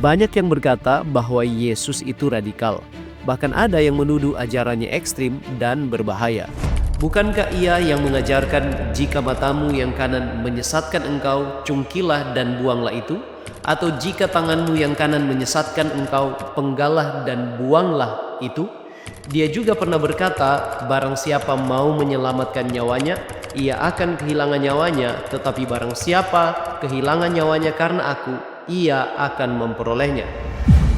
Banyak yang berkata bahwa Yesus itu radikal. Bahkan ada yang menuduh ajarannya ekstrim dan berbahaya. Bukankah ia yang mengajarkan jika matamu yang kanan menyesatkan engkau, cungkilah dan buanglah itu? Atau jika tanganmu yang kanan menyesatkan engkau, penggalah dan buanglah itu? Dia juga pernah berkata, barang siapa mau menyelamatkan nyawanya, ia akan kehilangan nyawanya, tetapi barang siapa kehilangan nyawanya karena aku, ia akan memperolehnya.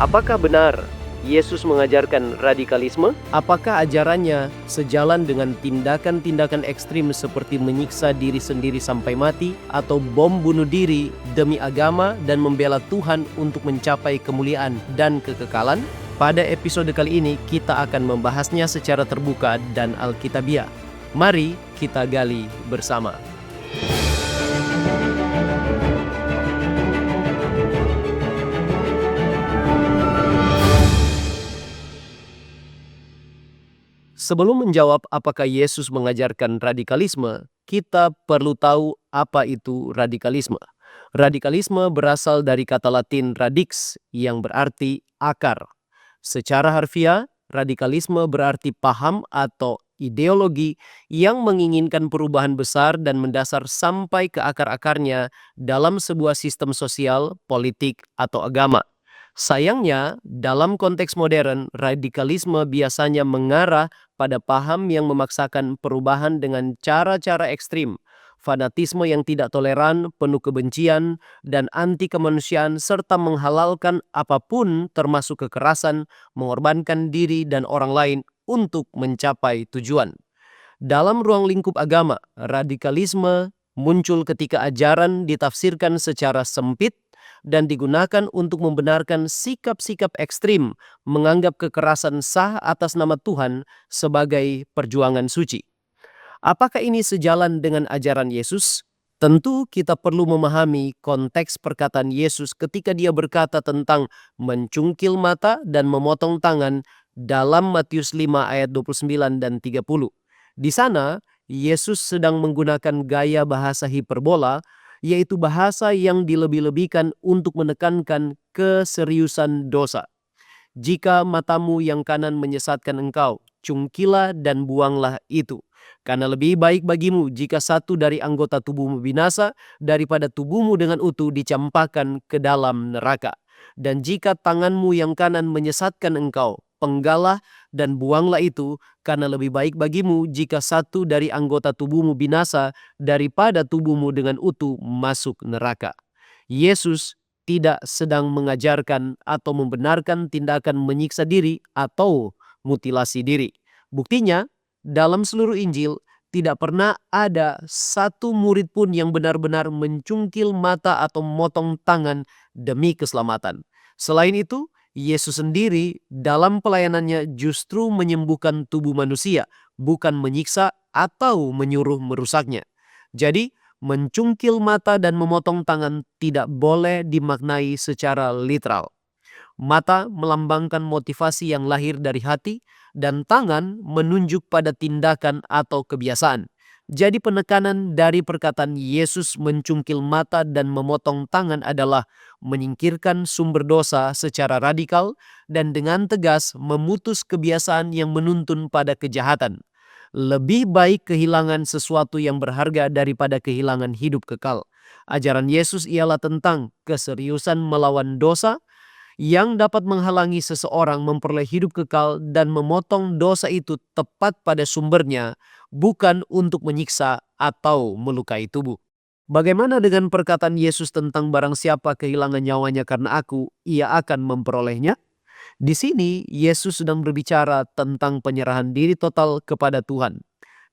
Apakah benar Yesus mengajarkan radikalisme? Apakah ajarannya sejalan dengan tindakan-tindakan ekstrim seperti menyiksa diri sendiri sampai mati atau bom bunuh diri demi agama dan membela Tuhan untuk mencapai kemuliaan dan kekekalan? Pada episode kali ini kita akan membahasnya secara terbuka dan alkitabiah. Mari kita gali bersama. Sebelum menjawab apakah Yesus mengajarkan radikalisme, kita perlu tahu apa itu radikalisme. Radikalisme berasal dari kata Latin radix yang berarti akar. Secara harfiah, radikalisme berarti paham atau ideologi yang menginginkan perubahan besar dan mendasar sampai ke akar-akarnya dalam sebuah sistem sosial, politik, atau agama. Sayangnya, dalam konteks modern, radikalisme biasanya mengarah pada paham yang memaksakan perubahan dengan cara-cara ekstrim, fanatisme yang tidak toleran, penuh kebencian, dan anti kemanusiaan, serta menghalalkan apapun termasuk kekerasan, mengorbankan diri dan orang lain untuk mencapai tujuan. Dalam ruang lingkup agama, radikalisme muncul ketika ajaran ditafsirkan secara sempit dan digunakan untuk membenarkan sikap-sikap ekstrim, menganggap kekerasan sah atas nama Tuhan sebagai perjuangan suci. Apakah ini sejalan dengan ajaran Yesus? Tentu kita perlu memahami konteks perkataan Yesus ketika dia berkata tentang mencungkil mata dan memotong tangan dalam Matius 5 ayat 29 dan 30. Di sana, Yesus sedang menggunakan gaya bahasa hiperbola, yaitu bahasa yang dilebih-lebihkan untuk menekankan keseriusan dosa. Jika matamu yang kanan menyesatkan engkau, cungkilah dan buanglah itu. Karena lebih baik bagimu jika satu dari anggota tubuhmu binasa daripada tubuhmu dengan utuh dicampakkan ke dalam neraka. Dan jika tanganmu yang kanan menyesatkan engkau, penggalah dan buanglah itu, karena lebih baik bagimu jika satu dari anggota tubuhmu binasa daripada tubuhmu dengan utuh masuk neraka. Yesus tidak sedang mengajarkan atau membenarkan tindakan menyiksa diri atau mutilasi diri. Buktinya, dalam seluruh Injil, tidak pernah ada satu murid pun yang benar-benar mencungkil mata atau memotong tangan demi keselamatan. Selain itu, Yesus sendiri dalam pelayanannya justru menyembuhkan tubuh manusia, bukan menyiksa atau menyuruh merusaknya. Jadi, mencungkil mata dan memotong tangan tidak boleh dimaknai secara literal. Mata melambangkan motivasi yang lahir dari hati, dan tangan menunjuk pada tindakan atau kebiasaan. Jadi penekanan dari perkataan Yesus mencungkil mata dan memotong tangan adalah menyingkirkan sumber dosa secara radikal dan dengan tegas memutus kebiasaan yang menuntun pada kejahatan. Lebih baik kehilangan sesuatu yang berharga daripada kehilangan hidup kekal. Ajaran Yesus ialah tentang keseriusan melawan dosa yang dapat menghalangi seseorang memperoleh hidup kekal dan memotong dosa itu tepat pada sumbernya, bukan untuk menyiksa atau melukai tubuh. Bagaimana dengan perkataan Yesus tentang barang siapa kehilangan nyawanya karena aku, ia akan memperolehnya? Di sini, Yesus sedang berbicara tentang penyerahan diri total kepada Tuhan.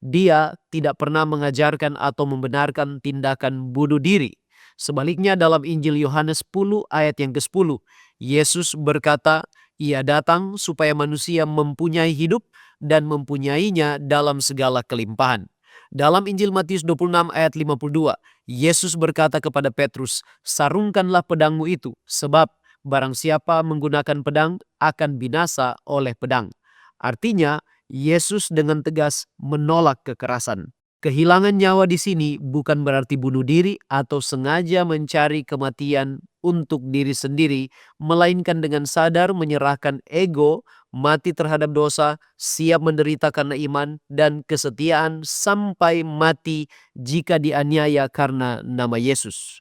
Dia tidak pernah mengajarkan atau membenarkan tindakan bunuh diri. Sebaliknya dalam Injil Yohanes 10 ayat yang ke-10, Yesus berkata, ia datang supaya manusia mempunyai hidup dan mempunyainya dalam segala kelimpahan. Dalam Injil Matius 26 ayat 52, Yesus berkata kepada Petrus, sarungkanlah pedangmu itu, sebab barang siapa menggunakan pedang akan binasa oleh pedang. Artinya, Yesus dengan tegas menolak kekerasan. Kehilangan nyawa di sini bukan berarti bunuh diri atau sengaja mencari kematian untuk diri sendiri, melainkan dengan sadar menyerahkan ego, mati terhadap dosa, siap menderita karena iman, dan kesetiaan sampai mati jika dianiaya karena nama Yesus.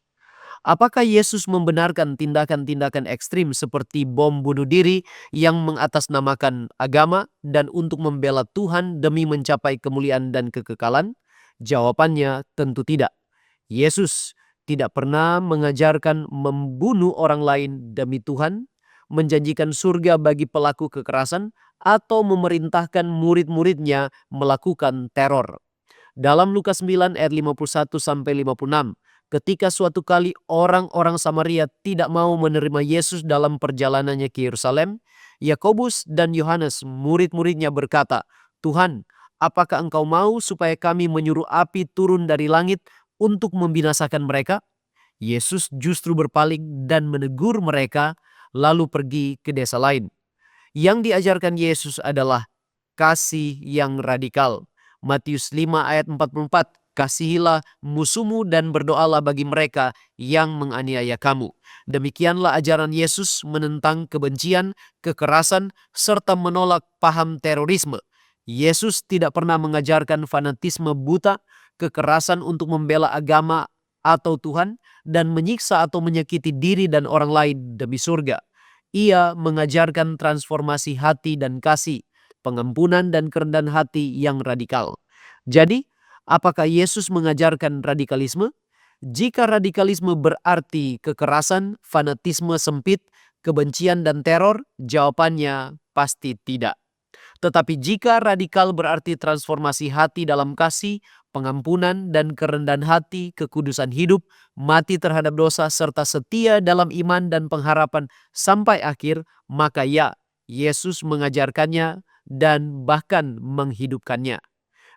Apakah Yesus membenarkan tindakan-tindakan ekstrim seperti bom bunuh diri yang mengatasnamakan agama dan untuk membela Tuhan demi mencapai kemuliaan dan kekekalan? Jawabannya tentu tidak. Yesus tidak pernah mengajarkan membunuh orang lain demi Tuhan, menjanjikan surga bagi pelaku kekerasan, atau memerintahkan murid-muridnya melakukan teror. Dalam Lukas 9 ayat 51-56, ketika suatu kali orang-orang Samaria tidak mau menerima Yesus dalam perjalanannya ke Yerusalem, Yakobus dan Yohanes murid-muridnya berkata, "Tuhan, apakah Engkau mau supaya kami menyuruh api turun dari langit untuk membinasakan mereka?" Yesus justru berpaling dan menegur mereka, lalu pergi ke desa lain. Yang diajarkan Yesus adalah kasih yang radikal. Matius 5 ayat 44, "Kasihilah musuhmu dan berdoalah bagi mereka yang menganiaya kamu." Demikianlah ajaran Yesus menentang kebencian, kekerasan, serta menolak paham terorisme. Yesus tidak pernah mengajarkan fanatisme buta, kekerasan untuk membela agama atau Tuhan, dan menyiksa atau menyakiti diri dan orang lain demi surga. Ia mengajarkan transformasi hati dan kasih, pengampunan dan kerendahan hati yang radikal. Jadi, apakah Yesus mengajarkan radikalisme? Jika radikalisme berarti kekerasan, fanatisme sempit, kebencian dan teror, jawabannya pasti tidak. Tetapi jika radikal berarti transformasi hati dalam kasih, pengampunan dan kerendahan hati, kekudusan hidup, mati terhadap dosa, serta setia dalam iman dan pengharapan sampai akhir, maka ya, Yesus mengajarkannya dan bahkan menghidupkannya.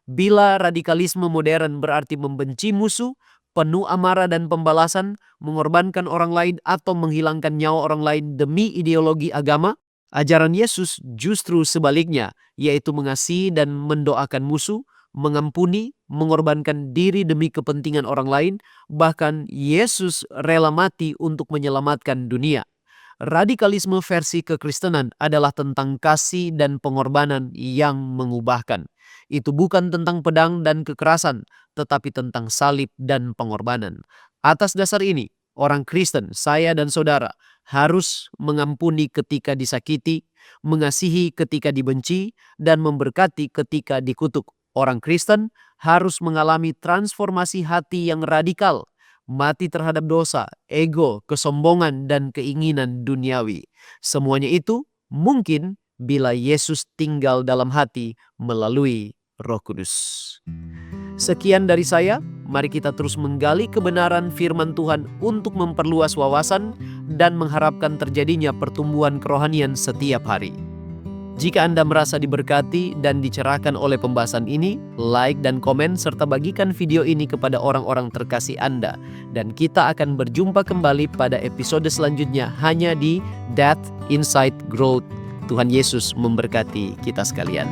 Bila radikalisme modern berarti membenci musuh, penuh amarah dan pembalasan, mengorbankan orang lain atau menghilangkan nyawa orang lain demi ideologi agama, ajaran Yesus justru sebaliknya, yaitu mengasihi dan mendoakan musuh, mengampuni, mengorbankan diri demi kepentingan orang lain, bahkan Yesus rela mati untuk menyelamatkan dunia. Radikalisme versi kekristenan adalah tentang kasih dan pengorbanan yang mengubahkan. Itu bukan tentang pedang dan kekerasan, tetapi tentang salib dan pengorbanan. Atas dasar ini, orang Kristen, saya dan saudara, harus mengampuni ketika disakiti, mengasihi ketika dibenci, dan memberkati ketika dikutuk. Orang Kristen harus mengalami transformasi hati yang radikal, mati terhadap dosa, ego, kesombongan, dan keinginan duniawi. Semuanya itu mungkin bila Yesus tinggal dalam hati melalui Roh Kudus. Sekian dari saya, mari kita terus menggali kebenaran firman Tuhan untuk memperluas wawasan dan mengharapkan terjadinya pertumbuhan kerohanian setiap hari. Jika Anda merasa diberkati dan dicerahkan oleh pembahasan ini, like dan komen serta bagikan video ini kepada orang-orang terkasih Anda. Dan kita akan berjumpa kembali pada episode selanjutnya hanya di Death Inside Growth. Tuhan Yesus memberkati kita sekalian.